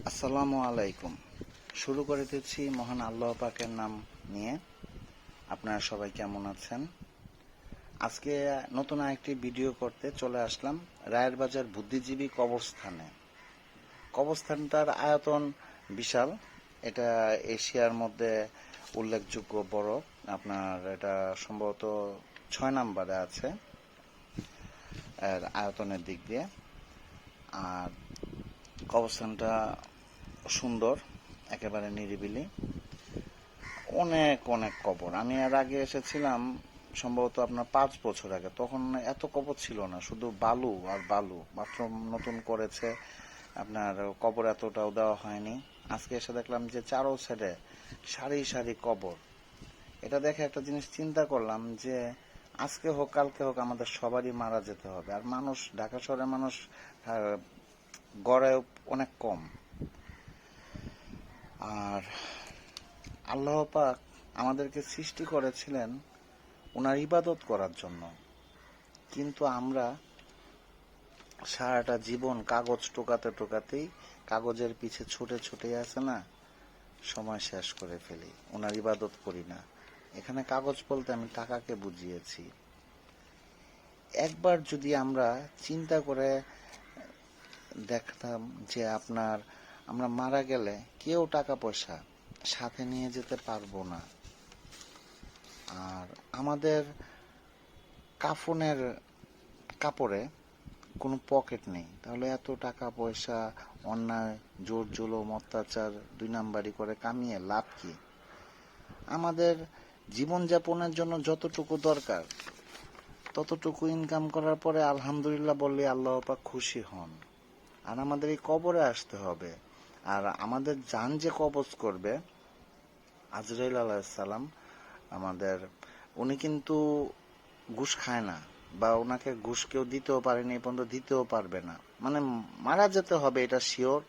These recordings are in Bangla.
আসসালামু আলাইকুম। শুরু করে দিচ্ছি মহান আল্লাহ পাকের নাম নিয়ে। আপনারা সবাই কেমন আছেন? আজকে নতুন আরেকটি ভিডিও করতে চলে আসলাম রায়ের বাজার বুদ্ধিজীবী কবরস্থানে। কবরস্থানটার আয়তন বিশাল। এটা এশিয়ার মধ্যে উল্লেখযোগ্য বড়। আপনার এটা সম্ভবত 6 নম্বরে আছে এর আয়তনের দিক দিয়ে। আর কবরস্থানটা সুন্দর, একেবারে নিরিবিলি। অনেক অনেক কবর। আমি এর আগে এসেছিলাম সম্ভবত আপনার 5 বছর আগে। তখন এত কবর ছিল না, শুধু বালু আর বালু। মাত্র নতুন করেছে, আপনার কবর এতটাও দেওয়া হয়নি। আজকে এসে দেখলাম যে চারো সাইডে সারি সারি কবর। এটা দেখে একটা জিনিস চিন্তা করলাম যে আজকে হোক কালকে হোক আমাদের সবারই মারা যেতে হবে। আর মানুষ, ঢাকা শহরের মানুষ গড়ে অনেক কম। আর আল্লাহ পাক আমাদেরকে সৃষ্টি করেছিলেন ওনার ইবাদত করার জন্য, কিন্তু আমরা সারাটা জীবন কাগজ টোকাতে টোকাতেই, কাগজের পিছে ছুটে ছুটে আছে না, সময় শেষ করে ফেলি, ওনার ইবাদত করি না। এখানে কাগজ বলতে আমি টাকাকে বুঝিয়েছি। একবার যদি আমরা চিন্তা করে দেখতাম যে আমরা মারা গেলে কেউ টাকা পয়সা সাথে নিয়ে যেতে পারবো না, আর আমাদের কাফনের কাপড়ে কোনো পকেট নেই, তাহলে এত টাকা পয়সা অন্যায়, জোর জুলুম, অত্যাচার 2 নাম্বারি করে কামিয়ে লাভ কি? আমাদের জীবনযাপনের জন্য যতটুকু দরকার ততটুকু ইনকাম করার পরে আলহামদুলিল্লাহ বললে আল্লাহ পাক খুশি হন। আর আমাদের এই কবরে আসতে হবে। আর আমাদের জান যে কবজ করবে আজরাইল আলাইহিস সালাম, আমাদের উনি কিন্তু ঘুষ খায় না, বা ওনাকে ঘুষ কেউ দিতেও পারেনি, এই পর্যন্ত দিতেও পারবে না। মানে মারা যেতে হবে, এটা শিওর।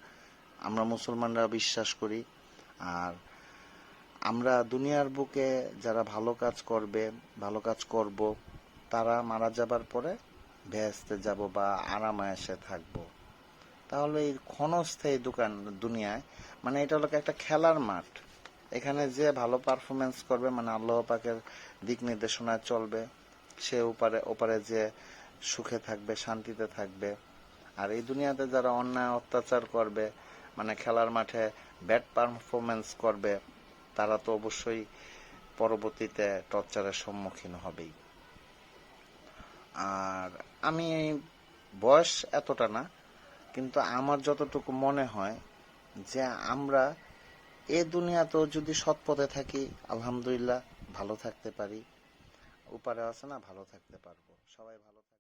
আমরা মুসলমানরা বিশ্বাস করি। আর আমরা দুনিয়ার বুকে যারা ভালো কাজ করবে, ভালো কাজ করব, তারা মারা যাবার পরে বেহেশতে যাব বা আরামায়েশে থাকবো। তাহলে এই ক্ষণস্থায়ী দুনিয়ায়, মানে এটা হলো একটা খেলার মাঠ। এখানে যে ভালো পারফরমেন্স করবে, মানে আল্লাহ পাকের দিক নির্দেশনায় চলবে, সে ওপারে যে সুখে থাকবে, শান্তিতে থাকবে। আর এই দুনিয়াতে যারা অন্যায় অত্যাচার করবে, মানে খেলার মাঠে ব্যাড পারফরমেন্স করবে, তারা তো অবশ্যই পরবর্তীতে টর্চারের সম্মুখীন হবেই। আর আমি বয়স এতটা না, কিন্তু আমার যতটুকু মনে হয় যে আমরা এ দুনিয়াতেও যদি সৎ পথে থাকি, আলহামদুলিল্লাহ ভালো থাকতে পারি, ওপারে আছে না, ভালো থাকতে পারবো। সবাই ভালো থাকবে।